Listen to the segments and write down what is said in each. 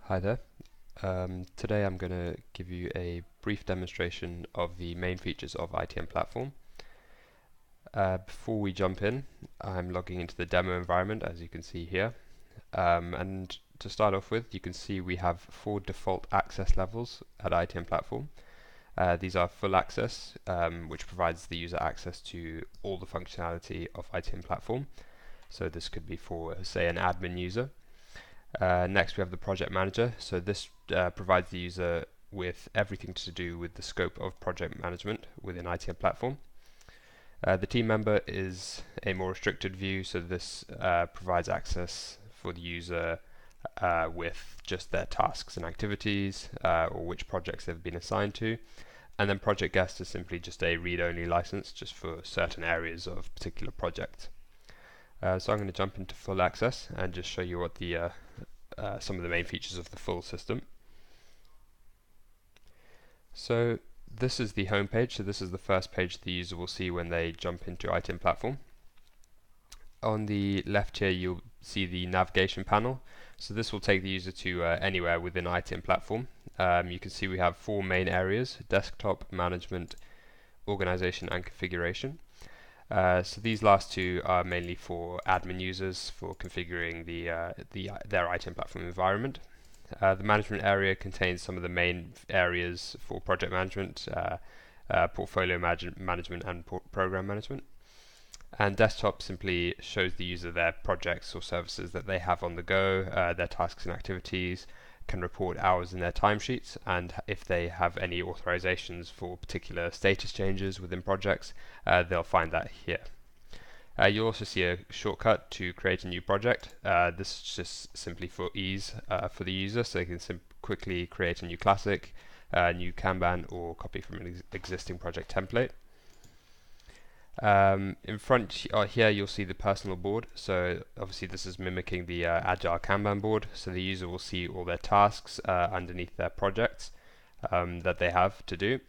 Hi there. Today I'm going to give you a brief demonstration of the main features of ITM Platform. Before we jump in, I'm logging into the demo environment, as you can see here. And to start off with, you can see we have 4 default access levels at ITM Platform. These are full access, which provides the user access to all the functionality of ITM Platform. So this could be for, say, an admin user. Next, we have the project manager. So this provides the user with everything to do with the scope of project management within ITM Platform. The team member is a more restricted view, so this provides access for the user with just their tasks and activities, or which projects they've been assigned to. And then project guest is simply just a read-only license, just for certain areas of particular projects. So I'm going to jump into full access and just show you what the some of the main features of the full system. So this is the home page. So this is the first page the user will see when they jump into ITM Platform. On the left here, you'll see the navigation panel. So this will take the user to anywhere within ITM Platform. You can see we have 4 main areas: desktop, management, organization, and configuration. So these last 2 are mainly for admin users for configuring their ITM Platform environment. The management area contains some of the main areas for project management, portfolio management, and program management. And desktop simply shows the user their projects or services that they have on the go, their tasks and activities, can report hours in their timesheets, and if they have any authorizations for particular status changes within projects, they'll find that here. You'll also see a shortcut to create a new project. This is just simply for ease for the user, so they can quickly create a new classic, new Kanban, or copy from an existing project template. In front here you'll see the personal board. So obviously this is mimicking the agile Kanban board, so the user will see all their tasks underneath their projects that they have to do,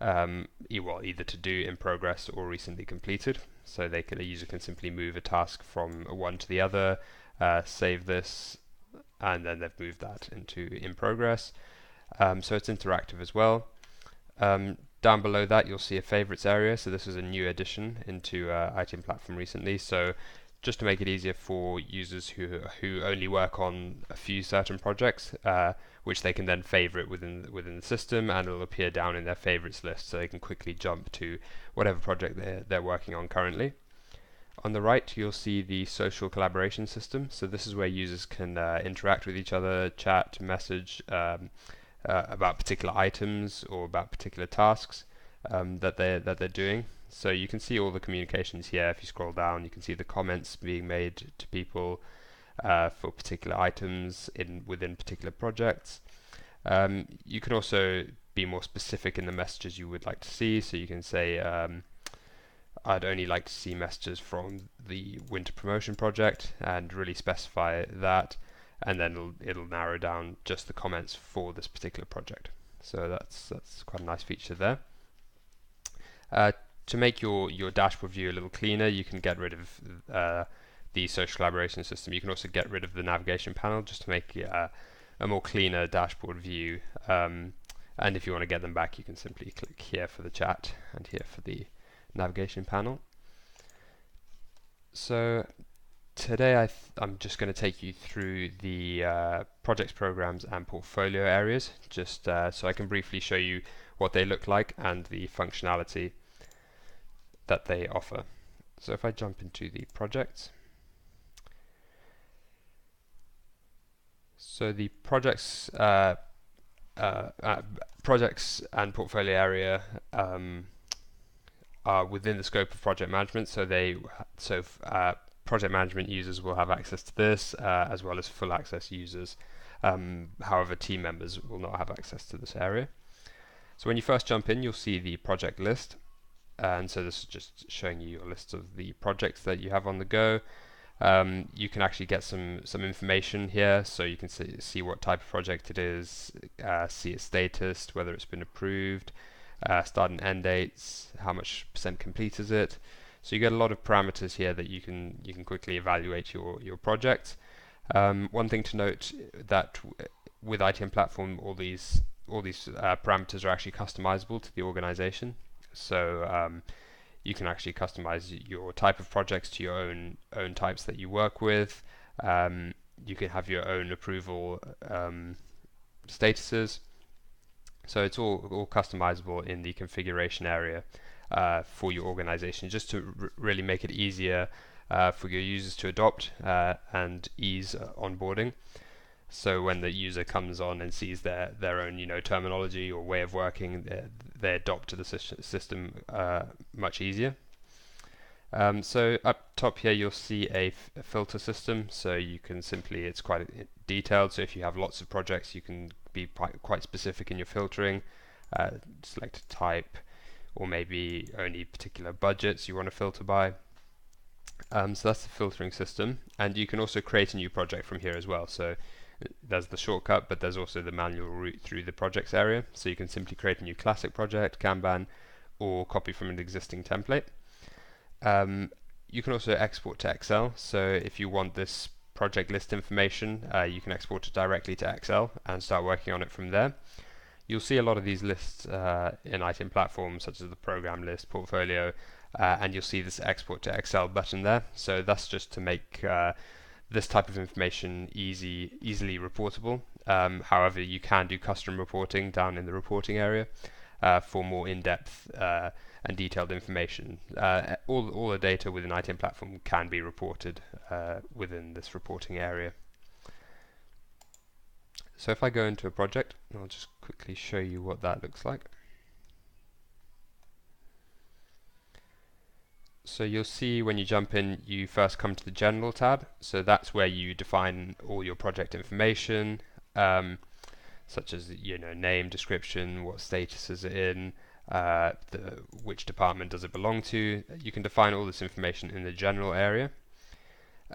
either to do, in progress, or recently completed. So the user can simply move a task from one to the other, save this, and then they've moved that into in progress. So it's interactive as well. Down below that you'll see a favorites area. So this is a new addition into ITM Platform recently. So just to make it easier for users who only work on a few certain projects, which they can then favorite within the system, and it'll appear down in their favorites list, so they can quickly jump to whatever project they're working on currently. On the right you'll see the social collaboration system. So this is where users can interact with each other, chat, message, about particular items or about particular tasks that they're doing. So you can see all the communications here. If you scroll down, you can see the comments being made to people for particular items within particular projects. You can also be more specific in the messages you would like to see. So you can say, I'd only like to see messages from the winter promotion project, and really specify that, and then it'll narrow down just the comments for this particular project. So that's quite a nice feature there. To make your dashboard view a little cleaner, you can get rid of the social collaboration system. You can also get rid of the navigation panel just to make a more cleaner dashboard view. And if you want to get them back, you can simply click here for the chat and here for the navigation panel. So today I'm just going to take you through the projects, programs, and portfolio areas, just so I can briefly show you what they look like and the functionality that they offer. So if I jump into the projects, so the projects and portfolio area are within the scope of project management. So project management users will have access to this, as well as full access users. However, team members will not have access to this area. So when you first jump in, you'll see the project list, and so this is just showing you a list of the projects that you have on the go. You can actually get some information here, so you can see what type of project it is, see its status, whether it's been approved, start and end dates, how much % complete is it. So you get a lot of parameters here that you can quickly evaluate your project. One thing to note that with ITM platform, all these parameters are actually customizable to the organization. So you can actually customize your type of projects to your own types that you work with. You can have your own approval statuses. So it's all customizable in the configuration area for your organization, just to really make it easier for your users to adopt and ease onboarding. So when the user comes on and sees their own terminology or way of working, they adopt to the system much easier. So up top here you'll see a filter system, so you can simply, it's quite detailed, so if you have lots of projects you can be quite specific in your filtering, select a type or maybe only particular budgets you want to filter by. So that's the filtering system, and you can also create a new project from here as well. So there's the shortcut, but there's also the manual route through the projects area, so you can simply create a new classic project, Kanban, or copy from an existing template. You can also export to Excel, so if you want this project list information, you can export it directly to Excel and start working on it from there. You'll see a lot of these lists in ITM platforms, such as the program list, portfolio, and you'll see this export to Excel button there. So that's just to make this type of information easily reportable. However, you can do custom reporting down in the reporting area for more in-depth and detailed information. All the data within ITM platform can be reported within this reporting area. So if I go into a project, I'll just quickly show you what that looks like. So you'll see when you jump in, you first come to the General tab. So that's where you define all your project information, such as name, description, what status is it in, which department does it belong to. You can define all this information in the General area.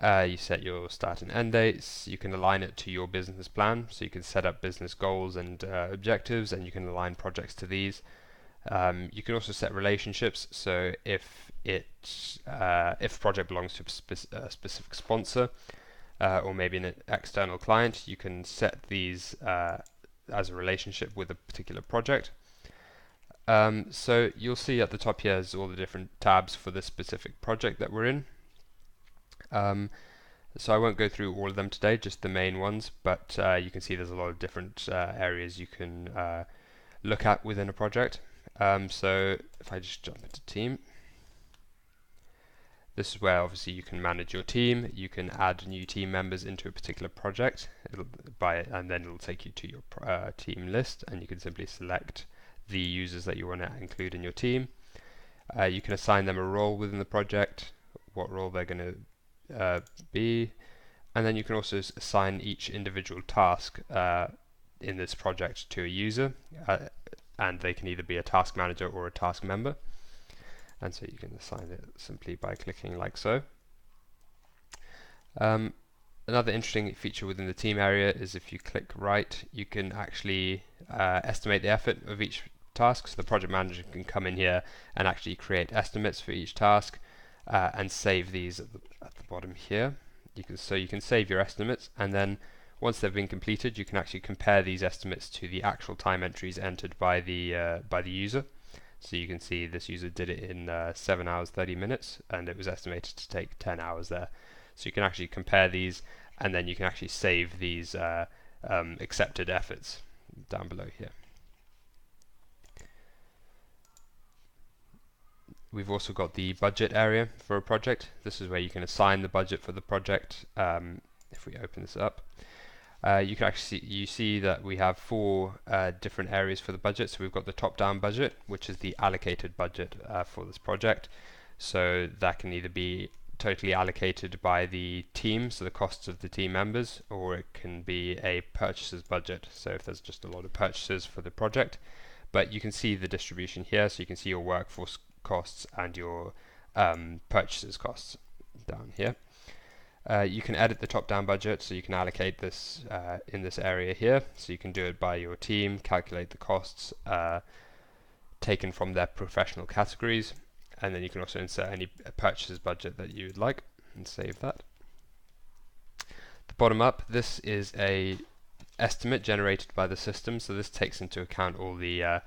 You set your start and end dates. You can align it to your business plan, so you can set up business goals and objectives, and you can align projects to these. You can also set relationships, so if a project belongs to a specific sponsor or maybe an external client, you can set these as a relationship with a particular project. So you'll see at the top here is all the different tabs for this specific project that we're in. So I won't go through all of them today, just the main ones, but you can see there's a lot of different areas you can look at within a project. So if I just jump into team, this is where obviously you can manage your team. You can add new team members into a particular project, and then it'll take you to your team list, and you can simply select the users that you want to include in your team. You can assign them a role within the project, what role they're going to be, and then you can also assign each individual task in this project to a user, and they can either be a task manager or a task member. And so you can assign it simply by clicking like so. Another interesting feature within the team area is if you click right, you can actually estimate the effort of each task. So the project manager can come in here and actually create estimates for each task and save these at the bottom here. You can save your estimates, and then once they've been completed, you can actually compare these estimates to the actual time entries entered by the user. So you can see this user did it in 7 hours 30 minutes, and it was estimated to take 10 hours there. So you can actually compare these, and then you can actually save these accepted efforts down below here. We've also got the budget area for a project. This is where you can assign the budget for the project. If we open this up, you can actually see that we have 4 different areas for the budget. So we've got the top-down budget, which is the allocated budget for this project. So that can either be totally allocated by the team, so the costs of the team members, or it can be a purchases budget, so if there's just a lot of purchases for the project. But you can see the distribution here, so you can see your workforce costs and your purchases costs down here. You can edit the top-down budget, so you can allocate this in this area here. So you can do it by your team, calculate the costs taken from their professional categories, and then you can also insert any purchases budget that you would like and save that. The bottom up, this is a estimate generated by the system. So this takes into account all the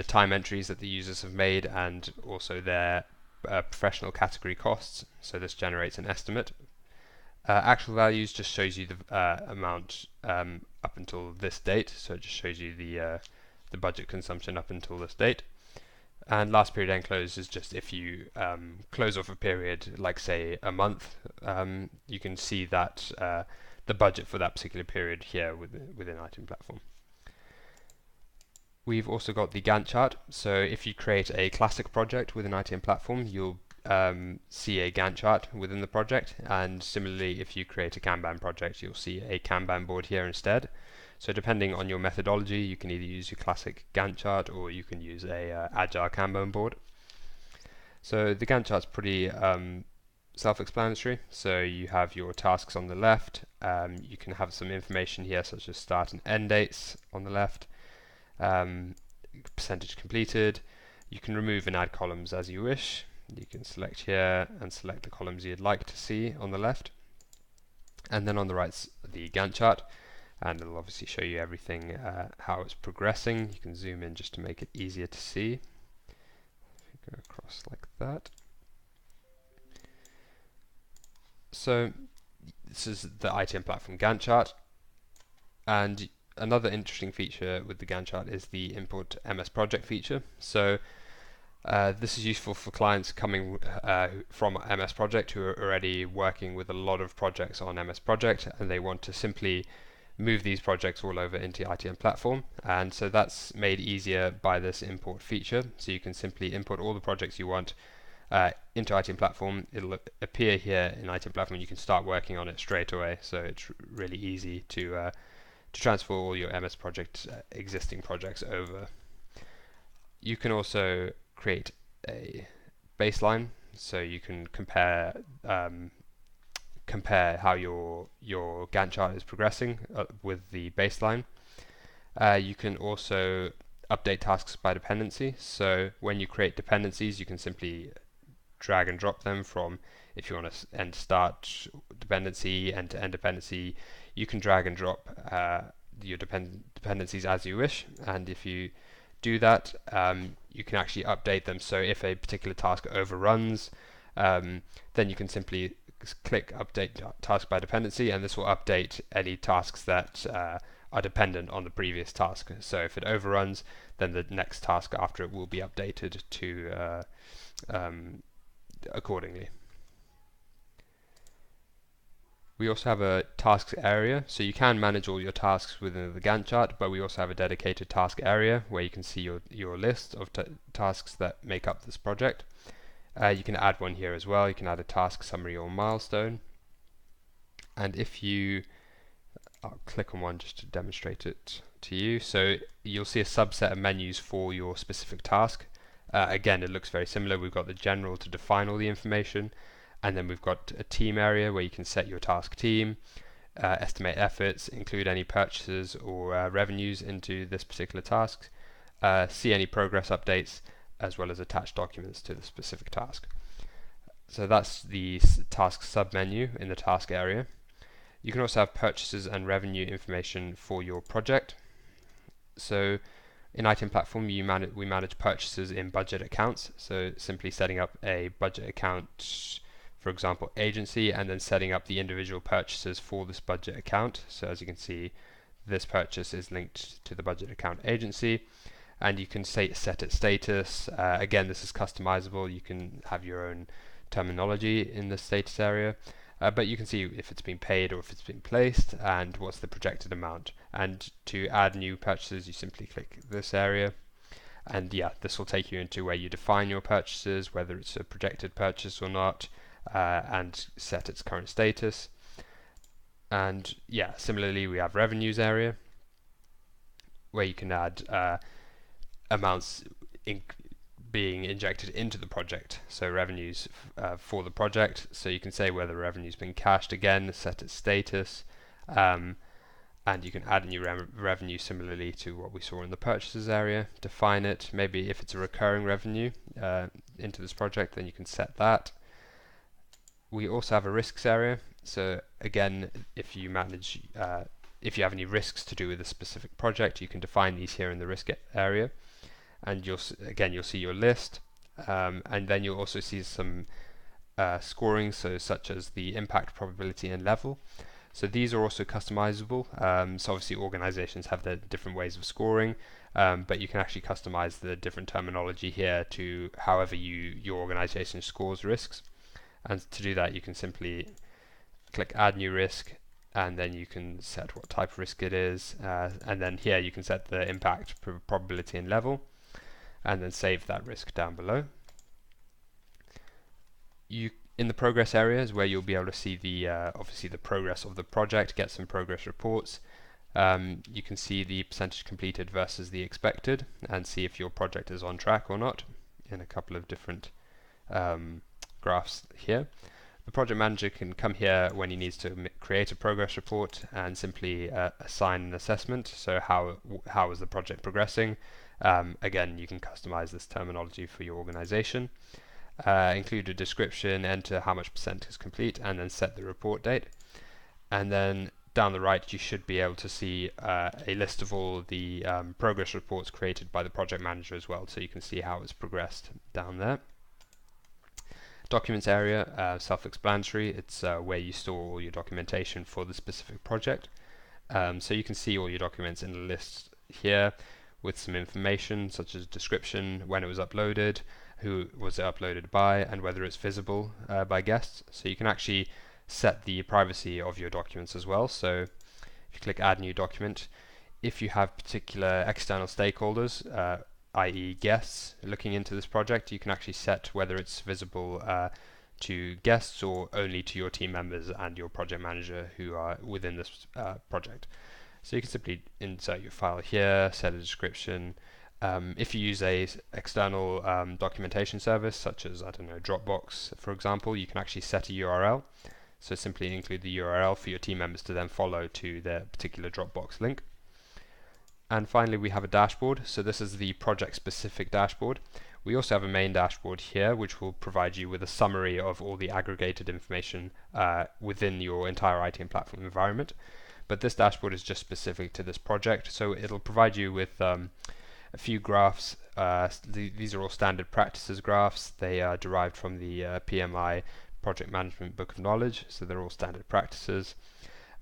time entries that the users have made and also their professional category costs. So this generates an estimate. Actual values just shows you the amount up until this date. So it just shows you the budget consumption up until this date. And last period end close is just if you close off a period, like say a month, you can see that the budget for that particular period here within ITM platform. We've also got the Gantt chart. So if you create a classic project within ITM platform, you'll see a Gantt chart within the project, and similarly if you create a Kanban project, you'll see a Kanban board here instead. So depending on your methodology, you can either use your classic Gantt chart or you can use a agile Kanban board. So the Gantt chart's pretty self-explanatory. So you have your tasks on the left. You can have some information here such as start and end dates on the left. Percentage completed. You can remove and add columns as you wish. You can select here and select the columns you'd like to see on the left, and then on the right's the Gantt chart, and it'll obviously show you everything how it's progressing. You can zoom in just to make it easier to see. Go across like that. So this is the ITM platform Gantt chart, and another interesting feature with the Gantt chart is the import MS project feature. So this is useful for clients coming from MS Project who are already working with a lot of projects on MS Project, and they want to simply move these projects all over into ITM platform. And so that's made easier by this import feature. So you can simply import all the projects you want into ITM platform. It'll appear here in ITM platform. You can start working on it straight away. So it's really easy to transfer all your MS Project existing projects over. You can also create a baseline, so you can compare how your Gantt chart is progressing with the baseline. You can also update tasks by dependency. So when you create dependencies, you can simply drag and drop them from, if you want to end start dependency, end to end dependency, you can drag and drop your dependencies as you wish. And if you do that, you can actually update them. So if a particular task overruns, then you can simply click update task by dependency, and this will update any tasks that are dependent on the previous task. So if it overruns, then the next task after it will be updated to accordingly. We also have a tasks area, so you can manage all your tasks within the Gantt chart, but we also have a dedicated task area where you can see your list of tasks that make up this project. You can add one here as well. You can add a task summary or milestone, and if you I'll click on one just to demonstrate it to you. So you'll see a subset of menus for your specific task. Again, it looks very similar. We've got the general to define all the information, and then we've got a team area where you can set your task team, estimate efforts, include any purchases or revenues into this particular task, see any progress updates, as well as attach documents to the specific task. So that's the task submenu in the task area. You can also have purchases and revenue information for your project. So in ITM platform, we manage purchases in budget accounts. So simply setting up a budget account, for example, agency, and then setting up the individual purchases for this budget account. So as you can see, this purchase is linked to the budget account agency, and you can set its status. Again, this is customizable. You can have your own terminology in the status area, but you can see if it's been paid or if it's been placed and what's the projected amount. And to add new purchases, you simply click this area, and yeah, this will take you into where you define your purchases, whether it's a projected purchase or not, and set its current status. And yeah, similarly we have revenues area where you can add amounts being injected into the project, so revenues for the project. So you can say whether revenue's been cashed, again set its status, and you can add a new revenue similarly to what we saw in the purchases area, define it, maybe if it's a recurring revenue into this project, then you can set that. We also have a risks area, so again, if you manage if you have any risks to do with a specific project, you can define these here in the risk area, and you'll see your list, and then you'll also see some scoring, so such as the impact, probability, and level. So these are also customizable. So obviously organizations have their different ways of scoring, but you can actually customize the different terminology here to however your organization scores risks. And to do that, you can simply click Add New Risk, and then you can set what type of risk it is, and then here you can set the impact, probability, and level, and then save that risk down below. In the progress area is where you'll be able to see the obviously the progress of the project, get some progress reports. You can see the percentage completed versus the expected, and see if your project is on track or not in a couple of different graphs here. The project manager can come here when he needs to create a progress report and simply assign an assessment. So how is the project progressing? Again, you can customize this terminology for your organization. Include a description, enter how much percent is complete, and then set the report date. And then down the right you should be able to see a list of all the progress reports created by the project manager as well, so you can see how it's progressed down there. Documents area, self-explanatory. It's where you store all your documentation for the specific project. So you can see all your documents in a list here with some information such as description, when it was uploaded, who was it uploaded by, and whether it's visible by guests. So you can actually set the privacy of your documents as well. So if you click Add New Document, if you have particular external stakeholders, i.e. guests, looking into this project, you can actually set whether it's visible to guests or only to your team members and your project manager who are within this project. So you can simply insert your file here, set a description. If you use a external documentation service such as, I don't know, Dropbox for example, you can actually set a URL. So simply include the URL for your team members to then follow to their particular Dropbox link. And finally we have a dashboard. So this is the project specific dashboard. We also have a main dashboard here which will provide you with a summary of all the aggregated information within your entire ITM platform environment. But this dashboard is just specific to this project, so it'll provide you with a few graphs. These are all standard practices graphs. They are derived from the PMI Project Management Book of Knowledge, so they're all standard practices.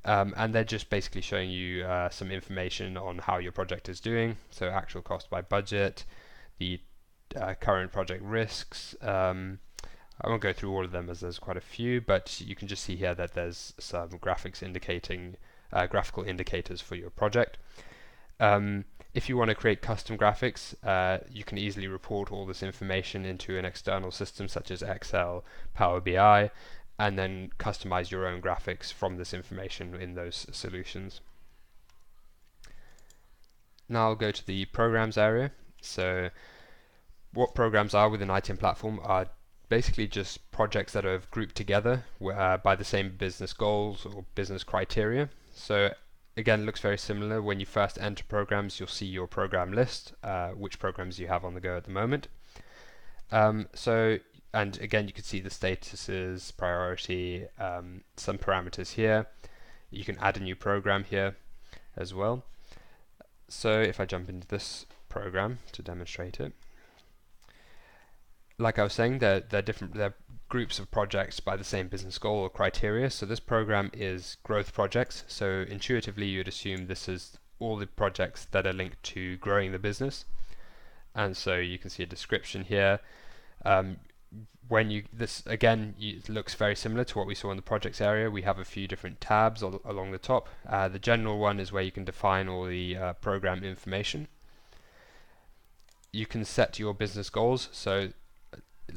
And they're just basically showing you some information on how your project is doing, so actual cost by budget, the current project risks. I won't go through all of them as there's quite a few, but you can just see here that there's some graphics indicating graphical indicators for your project. If you want to create custom graphics, you can easily report all this information into an external system such as Excel, Power BI, and then customize your own graphics from this information in those solutions. Now I'll go to the programs area. So what programs are within ITM platform are basically just projects that are grouped together by the same business goals or business criteria. So again, it looks very similar. When you first enter programs, you'll see your program list, which programs you have on the go at the moment. And again, you can see the statuses, priority, some parameters here. You can add a new program here as well. So if I jump into this program to demonstrate it, like I was saying, they're groups of projects by the same business goal or criteria. So this program is growth projects. So intuitively, you'd assume this is all the projects that are linked to growing the business. And so you can see a description here. It looks very similar to what we saw in the projects area. We have a few different tabs along the top. The general one is where you can define all the program information. You can set your business goals. So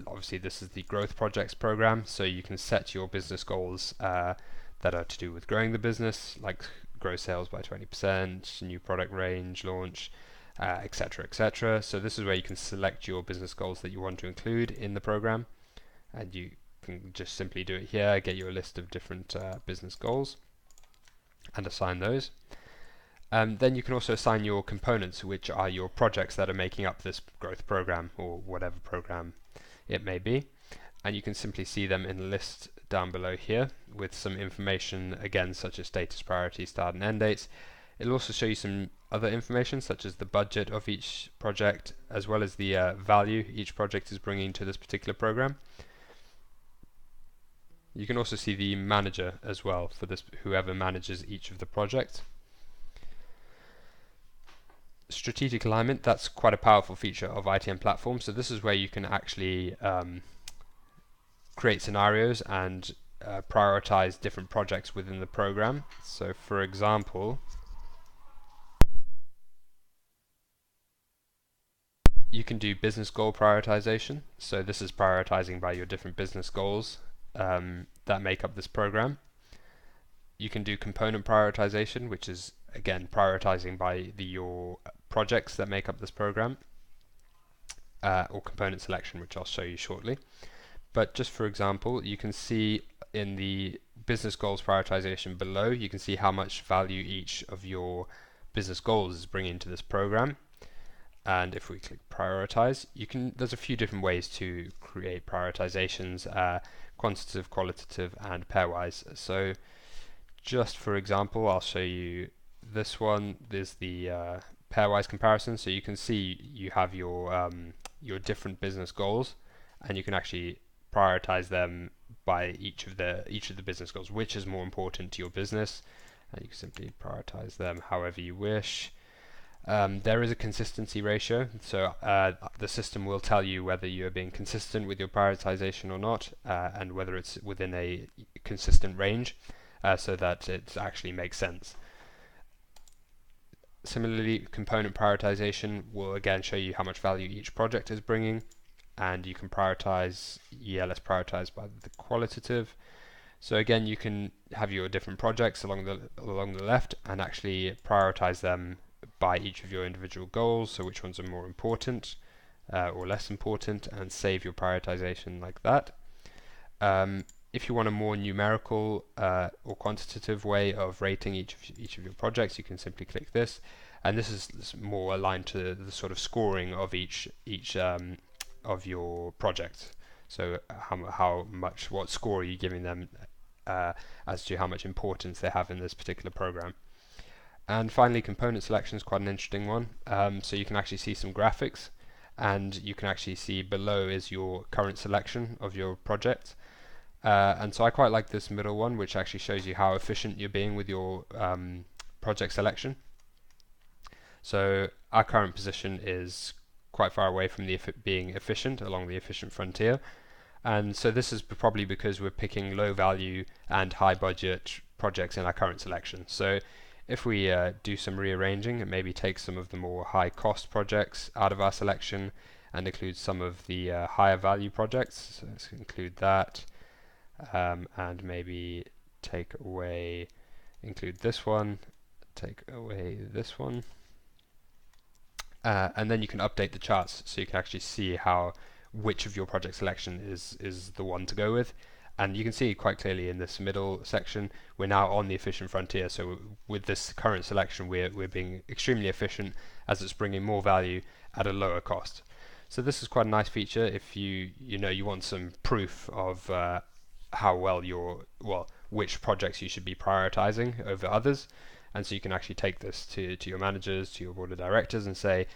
obviously this is the growth projects program, so you can set your business goals that are to do with growing the business, like grow sales by 20%, new product range launch, etc., etc. So this is where you can select your business goals that you want to include in the program, and you can just simply do it here, get you a list of different business goals and assign those. Then you can also assign your components, which are your projects that are making up this growth program or whatever program it may be, and you can simply see them in a list down below here with some information again, such as status, priority, start and end dates. It'll also show you some other information such as the budget of each project, as well as the value each project is bringing to this particular program. You can also see the manager as well for this, whoever manages each of the projects. Strategic alignment, that's quite a powerful feature of ITM platform. So this is where you can actually create scenarios and prioritize different projects within the program. So for example, you can do business goal prioritization. So this is prioritizing by your different business goals that make up this program. You can do component prioritization, which is again prioritizing by your projects that make up this program, or component selection, which I'll show you shortly. But just for example, you can see in the business goals prioritization below, you can see how much value each of your business goals is bringing to this program. And if we click prioritize, there's a few different ways to create prioritizations, quantitative, qualitative, and pairwise. So just for example, I'll show you this one. There's the pairwise comparison. So you can see you have your different business goals, and you can actually prioritize them by each of the business goals, which is more important to your business, and you can simply prioritize them however you wish. There is a consistency ratio, so the system will tell you whether you are being consistent with your prioritization or not, and whether it's within a consistent range, so that it actually makes sense. Similarly, component prioritization will again show you how much value each project is bringing, and you can prioritize, let's prioritize by the qualitative. So again, you can have your different projects along the left and actually prioritize them by each of your individual goals, so which ones are more important or less important, and save your prioritization like that. If you want a more numerical or quantitative way of rating each of your projects, you can simply click this, and this is more aligned to the sort of scoring of each of your projects. So what score are you giving them as to how much importance they have in this particular program. And finally, component selection is quite an interesting one. So you can actually see some graphics, and you can actually see below is your current selection of your project. And so I quite like this middle one, which actually shows you how efficient you're being with your project selection. So our current position is quite far away from being efficient along the efficient frontier. And so this is probably because we're picking low value and high budget projects in our current selection. So if we do some rearranging and maybe take some of the more high cost projects out of our selection and include some of the higher value projects, so let's include that, and maybe include this one, take away this one, and then you can update the charts so you can actually see which of your project selection is the one to go with. And you can see quite clearly in this middle section, we're now on the efficient frontier. So with this current selection, we're being extremely efficient, as it's bringing more value at a lower cost. So this is quite a nice feature if you want some proof of how well which projects you should be prioritizing over others. And so you can actually take this to your managers, to your board of directors, and say,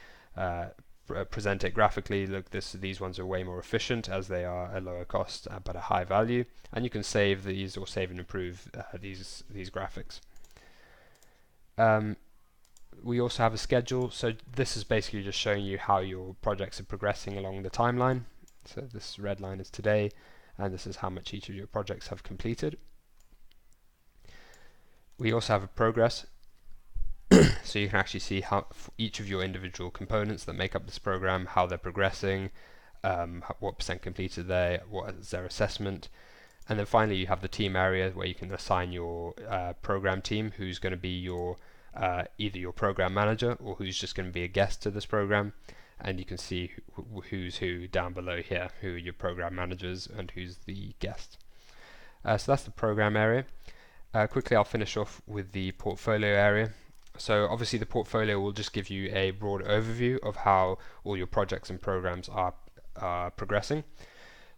present it graphically. Look, these ones are way more efficient as they are a lower cost but a high value, and you can save these or save and improve these graphics. We also have a schedule, so this is basically just showing you how your projects are progressing along the timeline. So this red line is today, and this is how much each of your projects have completed. We also have a progress, so you can actually see how each of your individual components that make up this program, how they're progressing, what percent completed what is their assessment. And then finally you have the team area where you can assign your program team, who's going to be your either your program manager or who's just going to be a guest to this program. And you can see who's who down below here, who are your program managers and who's the guest. So that's the program area. Quickly I'll finish off with the portfolio area. So obviously the portfolio will just give you a broad overview of how all your projects and programs are progressing.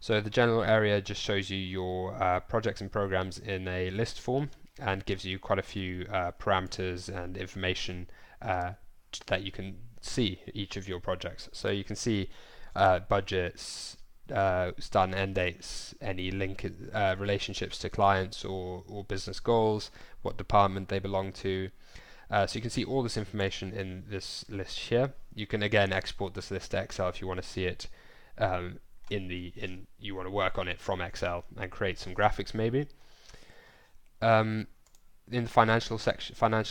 So the general area just shows you your projects and programs in a list form and gives you quite a few parameters and information that you can see each of your projects. So you can see budgets, start and end dates, any relationships to clients or business goals, what department they belong to. So you can see all this information in this list here. You can again export this list to Excel if you want to see it you want to work on it from Excel and create some graphics maybe. In the financial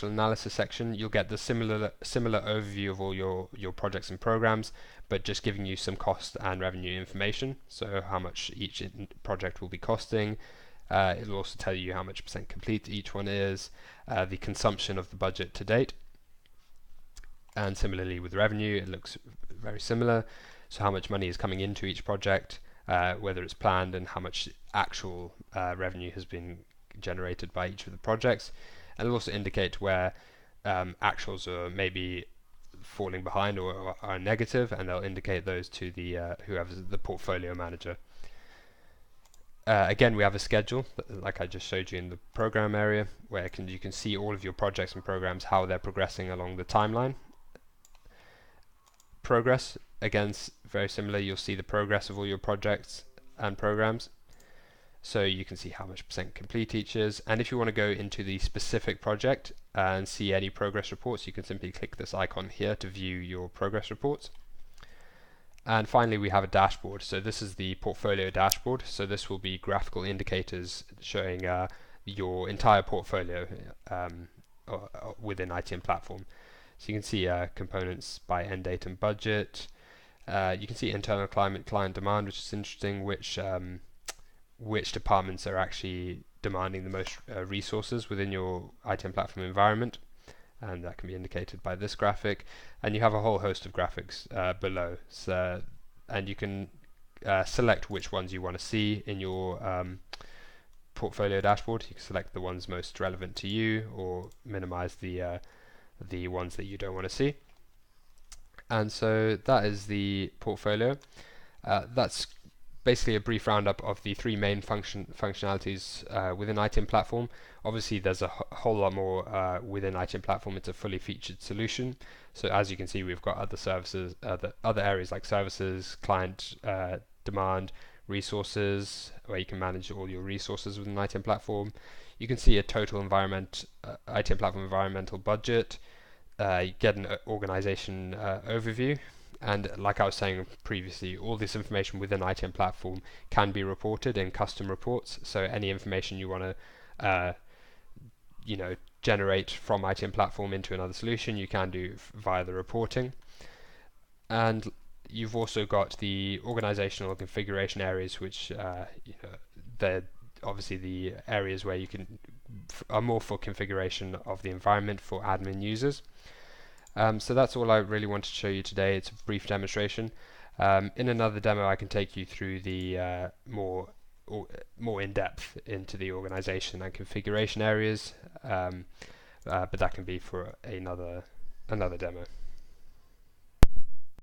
analysis section, you'll get the similar overview of all your projects and programs, but just giving you some cost and revenue information. So how much each project will be costing. It'll also tell you how much % complete each one is, the consumption of the budget to date, and similarly with revenue, it looks very similar. So how much money is coming into each project, whether it's planned, and how much actual revenue has been generated by each of the projects. And it'll also indicate where actuals are maybe falling behind or are negative, and they'll indicate those to the whoever's the portfolio manager. Again, we have a schedule, like I just showed you in the program area, where you can see all of your projects and programs, how they're progressing along the timeline. Progress, again, very similar. You'll see the progress of all your projects and programs. So you can see how much % complete each is. And if you want to go into the specific project and see any progress reports, you can simply click this icon here to view your progress reports. And finally, we have a dashboard. So this is the portfolio dashboard. So this will be graphical indicators showing your entire portfolio within ITM platform. So you can see components by end date and budget. You can see internal client demand, which is interesting, which departments are actually demanding the most resources within your ITM platform environment, and that can be indicated by this graphic. And you have a whole host of graphics below, and you can select which ones you want to see in your portfolio dashboard. You can select the ones most relevant to you, or minimize the ones that you don't want to see. And so that is the portfolio. That's basically a brief roundup of the three main functionalities within ITM platform. Obviously, there's a whole lot more within ITM platform. It's a fully featured solution. So as you can see, we've got other services, other areas like services, client demand, resources, where you can manage all your resources within ITM platform. You can see a total ITM platform environmental budget. You get an organization overview. And like I was saying previously, all this information within ITM platform can be reported in custom reports. So any information you want to, generate from ITM platform into another solution, you can do via the reporting. And you've also got the organizational configuration areas, which they're obviously the areas where you are more for configuration of the environment for admin users. So that's all I really wanted to show you today. It's a brief demonstration. In another demo, I can take you through the more in depth into the organization and configuration areas, but that can be for another demo.